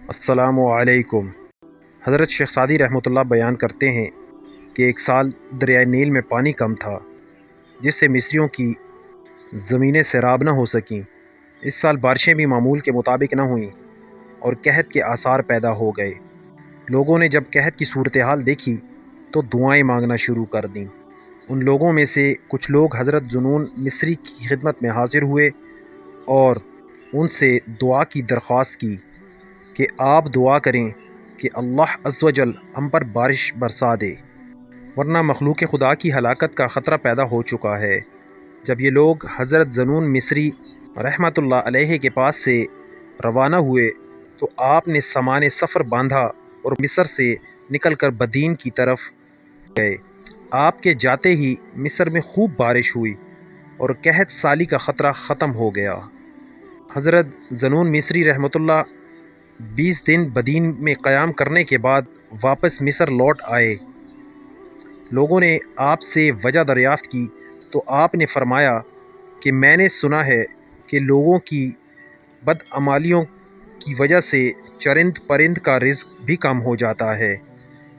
السلام علیکم۔ حضرت شیخ سعدی رحمۃ اللہ بیان کرتے ہیں کہ ایک سال دریائے نیل میں پانی کم تھا، جس سے مصریوں کی زمینیں سیراب نہ ہو سکیں۔ اس سال بارشیں بھی معمول کے مطابق نہ ہوئیں اور قحط کے آثار پیدا ہو گئے۔ لوگوں نے جب قحط کی صورتحال دیکھی تو دعائیں مانگنا شروع کر دیں۔ ان لوگوں میں سے کچھ لوگ حضرت ذو مصری کی خدمت میں حاضر ہوئے اور ان سے دعا کی درخواست کی کہ آپ دعا کریں کہ اللہ عز و جل ہم پر بارش برسا دے، ورنہ مخلوق خدا کی ہلاکت کا خطرہ پیدا ہو چکا ہے۔ جب یہ لوگ حضرت ذو مصری رحمۃ اللہ علیہ کے پاس سے روانہ ہوئے تو آپ نے سامان سفر باندھا اور مصر سے نکل کر بدین کی طرف گئے۔ آپ کے جاتے ہی مصر میں خوب بارش ہوئی اور قحط سالی کا خطرہ ختم ہو گیا۔ حضرت ذو مصری رحمۃ اللہ 20 دن بدین میں قیام کرنے کے بعد واپس مصر لوٹ آئے۔ لوگوں نے آپ سے وجہ دریافت کی تو آپ نے فرمایا کہ میں نے سنا ہے کہ لوگوں کی بدعمالیوں کی وجہ سے چرند پرند کا رزق بھی کم ہو جاتا ہے۔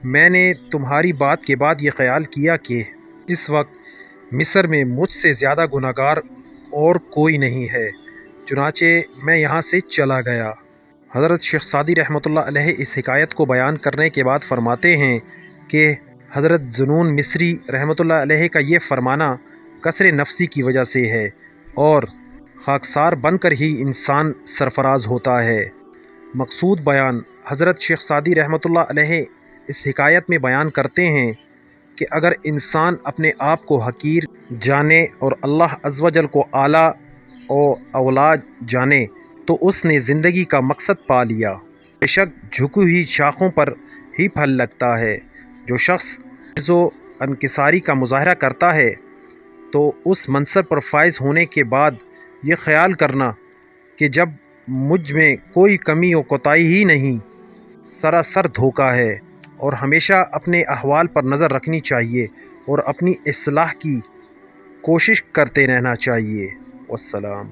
میں نے تمہاری بات کے بعد یہ خیال کیا کہ اس وقت مصر میں مجھ سے زیادہ گناہگار اور کوئی نہیں ہے، چنانچہ میں یہاں سے چلا گیا۔ حضرت شیخ سعدی رحمۃ اللہ علیہ اس حکایت کو بیان کرنے کے بعد فرماتے ہیں کہ حضرت ذو مصری رحمۃ اللہ علیہ کا یہ فرمانا کثر نفسی کی وجہ سے ہے اور خاکسار بن کر ہی انسان سرفراز ہوتا ہے۔ مقصود بیان حضرت شیخ سعدی رحمۃ اللہ علیہ اس حکایت میں بیان کرتے ہیں کہ اگر انسان اپنے آپ کو حقیر جانے اور اللہ عز و جل کو اعلیٰ و اولا جانے تو اس نے زندگی کا مقصد پا لیا۔ بے شک جھکی ہوئی شاخوں پر ہی پھل لگتا ہے۔ جو شخص عجز و انکساری کا مظاہرہ کرتا ہے تو اس منصب پر فائز ہونے کے بعد یہ خیال کرنا کہ جب مجھ میں کوئی کمی و کوتاہی ہی نہیں، سراسر دھوکہ ہے، اور ہمیشہ اپنے احوال پر نظر رکھنی چاہیے اور اپنی اصلاح کی کوشش کرتے رہنا چاہیے۔ والسلام۔